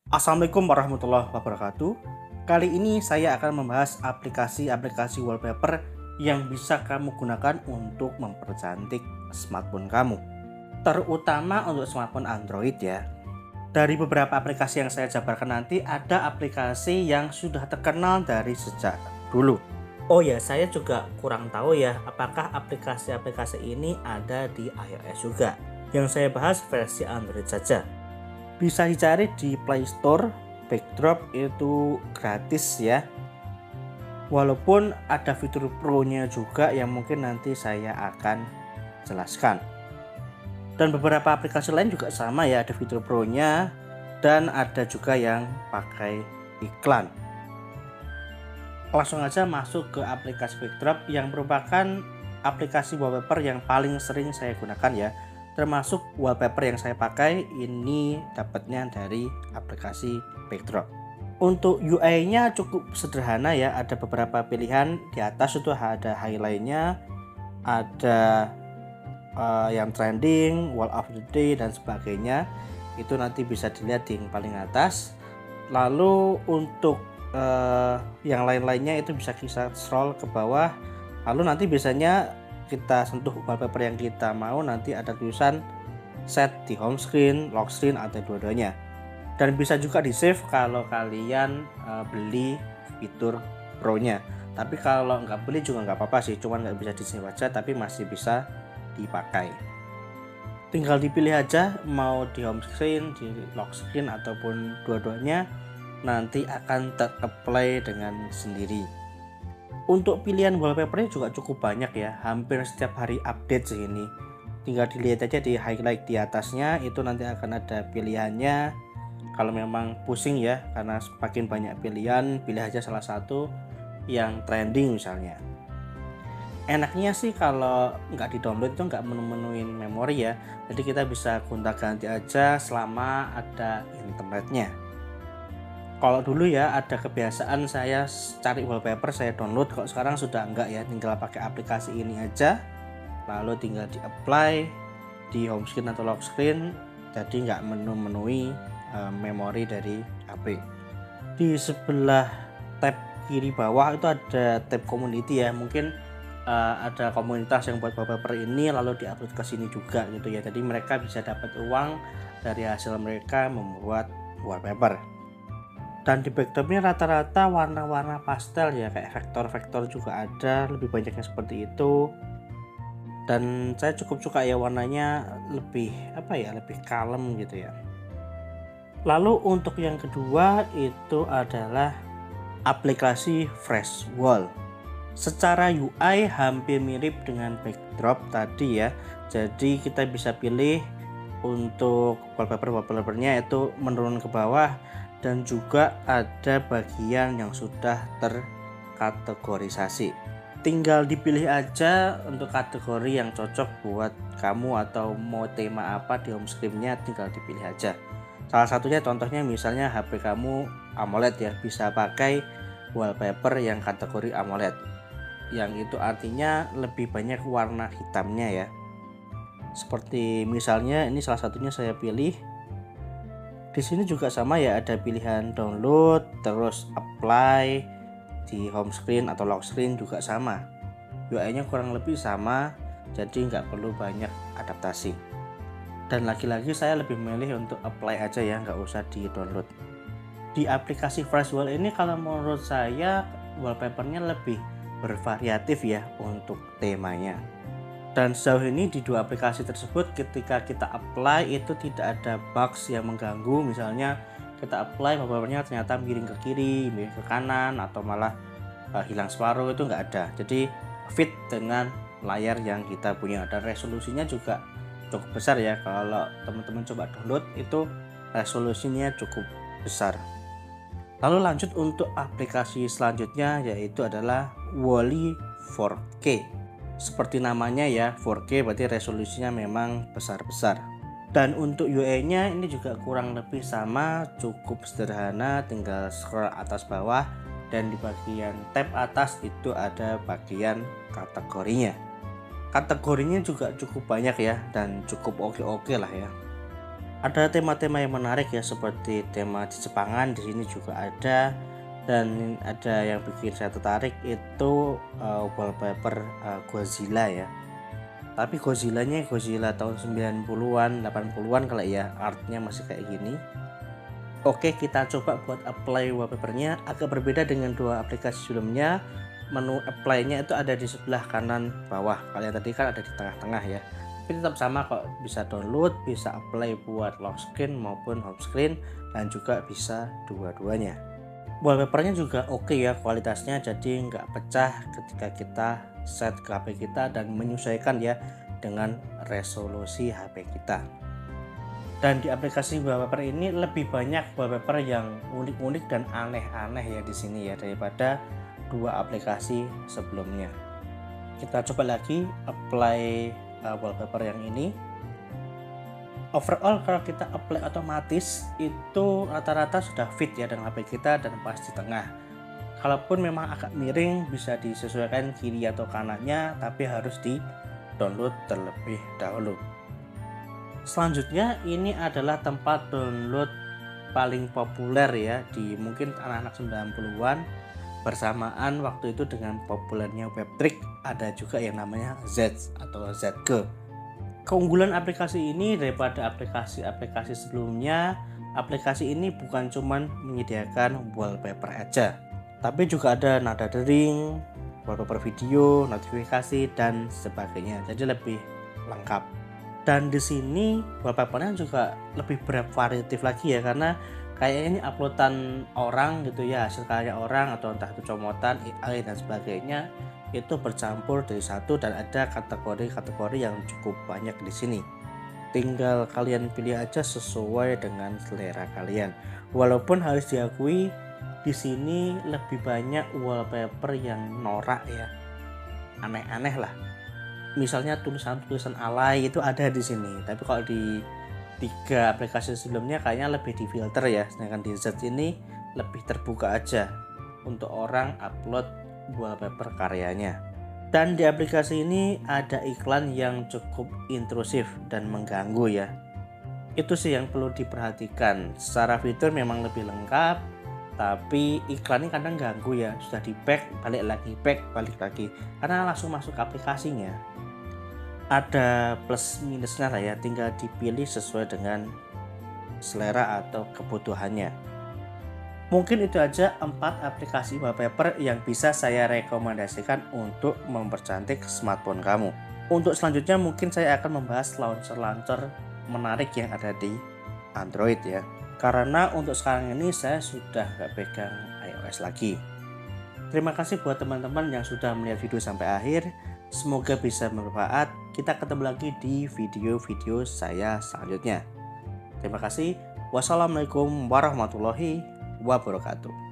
Assalamualaikum warahmatullahi wabarakatuh. Kali ini saya akan membahas aplikasi-aplikasi wallpaper yang bisa kamu gunakan untuk mempercantik smartphone kamu. Terutama untuk smartphone Android ya. Dari beberapa aplikasi yang saya jabarkan nanti, ada aplikasi yang sudah terkenal dari sejak dulu. Oh ya, saya juga kurang tahu ya apakah aplikasi-aplikasi ini ada di iOS juga. Yang saya bahas versi Android saja. Bisa dicari di Play Store. Backdrop itu gratis ya, walaupun ada fitur pro-nya juga yang mungkin nanti saya akan jelaskan. Dan beberapa aplikasi lain juga sama ya, ada fitur pro-nya dan ada juga yang pakai iklan. Langsung aja masuk ke aplikasi Backdrop yang merupakan aplikasi wallpaper yang paling sering saya gunakan ya. Termasuk wallpaper yang saya pakai ini dapatnya dari aplikasi Backdrop. Untuk UI-nya cukup sederhana ya, ada beberapa pilihan. Di atas itu ada highlight-nya, ada yang trending, wall of the day dan sebagainya. Itu nanti bisa dilihat di yang paling atas. Lalu untuk yang lain-lainnya itu bisa kita scroll ke bawah. Lalu nanti biasanya kita sentuh wallpaper yang kita mau, nanti ada tulisan set di home screen, lock screen, atau dua-duanya. Dan bisa juga di save kalau kalian beli fitur pro-nya. Tapi kalau nggak beli juga nggak apa-apa sih, cuman nggak bisa di save aja, tapi masih bisa dipakai. Tinggal dipilih aja mau di home screen, di lock screen, ataupun dua-duanya, nanti akan ter-apply dengan sendiri. Untuk pilihan wallpapernya juga cukup banyak ya, hampir setiap hari update sih ini. Tinggal dilihat aja di highlight di atasnya, itu nanti akan ada pilihannya. Kalau memang pusing ya, karena semakin banyak pilihan, pilih aja salah satu yang trending misalnya. Enaknya sih kalau nggak di-download itu nggak menu-menuin memori ya, jadi kita bisa gonta-ganti aja selama ada internetnya. Kalau dulu ya ada kebiasaan saya cari wallpaper saya download, kok sekarang sudah enggak ya, tinggal pakai aplikasi ini aja, lalu tinggal di apply di home screen atau lock screen, jadi nggak menu-menui memori dari HP. Di sebelah tab kiri bawah itu ada tab community ya, mungkin ada komunitas yang buat wallpaper ini lalu diupload ke sini juga gitu ya, jadi mereka bisa dapat uang dari hasil mereka membuat wallpaper. Dan di backdropnya rata-rata warna-warna pastel ya, kayak vektor-vektor juga ada, lebih banyaknya seperti itu. Dan saya cukup suka ya, warnanya lebih lebih kalem gitu ya. Lalu untuk yang kedua itu adalah aplikasi Fresh Wall. Secara UI hampir mirip dengan backdrop tadi ya, jadi kita bisa pilih untuk wallpaper-wallpapernya itu menurun ke bawah, dan juga ada bagian yang sudah terkategorisasi. Tinggal dipilih aja untuk kategori yang cocok buat kamu atau mau tema apa di home screen-nya, tinggal dipilih aja. Salah satunya contohnya misalnya HP kamu AMOLED ya, bisa pakai wallpaper yang kategori AMOLED. Yang itu artinya lebih banyak warna hitamnya ya. Seperti misalnya ini salah satunya saya pilih. Di sini juga sama ya, ada pilihan download, terus apply di home screen atau lock screen juga sama. UI-nya kurang lebih sama, jadi nggak perlu banyak adaptasi. Dan lagi-lagi saya lebih memilih untuk apply aja ya, nggak usah di download. Di aplikasi Fresh Wall ini kalau menurut saya wallpapernya lebih bervariatif ya untuk temanya. Dan sejauh ini di dua aplikasi tersebut ketika kita apply itu tidak ada bugs yang mengganggu, misalnya kita apply wallpapernya ternyata miring ke kiri, miring ke kanan, atau malah hilang separuh, itu nggak ada. Jadi fit dengan layar yang kita punya, dan resolusinya juga cukup besar ya. Kalau teman-teman coba download itu resolusinya cukup besar. Lalu lanjut untuk aplikasi selanjutnya, yaitu adalah Wally 4K. Seperti namanya ya, 4K berarti resolusinya memang besar-besar. Dan untuk UI-nya ini juga kurang lebih sama, cukup sederhana, tinggal scroll atas bawah, dan di bagian tab atas itu ada bagian kategorinya. Kategorinya juga cukup banyak ya, dan cukup oke-oke lah ya. Ada tema-tema yang menarik ya, seperti tema di Jepangan di sini juga ada, dan ada yang bikin saya tertarik itu wallpaper Godzilla ya. Tapi Godzillanya Godzilla tahun 90-an, 80-an kali ya, artnya masih kayak gini. Oke, kita coba buat apply wallpapernya. Agak berbeda dengan dua aplikasi sebelumnya. Menu apply-nya itu ada di sebelah kanan bawah. Kalian tadi kan ada di tengah-tengah ya. Tapi tetap sama kok, bisa download, bisa apply buat lock screen maupun home screen, dan juga bisa dua-duanya. Wallpapernya juga oke ya kualitasnya, jadi nggak pecah ketika kita set ke HP kita dan menyesuaikan ya dengan resolusi HP kita. Dan di aplikasi wallpaper ini lebih banyak wallpaper yang unik-unik dan aneh-aneh ya di sini ya, daripada dua aplikasi sebelumnya. Kita coba lagi apply wallpaper yang ini. Overall kalau kita apply otomatis itu rata-rata sudah fit ya dengan HP kita dan pas di tengah. Kalaupun memang agak miring bisa disesuaikan kiri atau kanannya, tapi harus di download terlebih dahulu. Selanjutnya ini adalah tempat download paling populer ya di mungkin anak-anak 90-an, bersamaan waktu itu dengan populernya Webtrick. Ada juga yang namanya Z atau ZG. Keunggulan aplikasi ini daripada aplikasi-aplikasi sebelumnya, aplikasi ini bukan cuman menyediakan wallpaper aja, tapi juga ada nada dering, wallpaper video, notifikasi, dan sebagainya. Jadi lebih lengkap. Dan di sini wallpapernya juga lebih bervariatif lagi ya, karena kayak ini uploadan orang gitu ya, hasil karya orang atau entah itu comotan, AI dan sebagainya, itu bercampur dari satu, dan ada kategori-kategori yang cukup banyak di sini. Tinggal kalian pilih aja sesuai dengan selera kalian. Walaupun harus diakui di sini lebih banyak wallpaper yang norak ya, aneh-aneh lah. Misalnya tulisan-tulisan alay itu ada di sini, tapi kalau di tiga aplikasi sebelumnya kayaknya lebih difilter ya, sedangkan di Z ini lebih terbuka aja untuk orang upload wallpaper karyanya. Dan di aplikasi ini ada iklan yang cukup intrusif dan mengganggu ya. Itu sih yang perlu diperhatikan. Secara fitur memang lebih lengkap, tapi iklannya kadang ganggu ya. Sudah di back, balik lagi, karena langsung masuk ke aplikasinya. Ada plus minusnya lah ya, tinggal dipilih sesuai dengan selera atau kebutuhannya. Mungkin itu aja 4 aplikasi wallpaper yang bisa saya rekomendasikan untuk mempercantik smartphone kamu. Untuk selanjutnya mungkin saya akan membahas launcher-launcher menarik yang ada di Android ya, karena untuk sekarang ini saya sudah gak pegang iOS lagi. Terima kasih buat teman-teman yang sudah melihat video sampai akhir. Semoga bisa bermanfaat. Kita ketemu lagi di video-video saya selanjutnya. Terima kasih. Wassalamualaikum warahmatullahi wabarakatuh.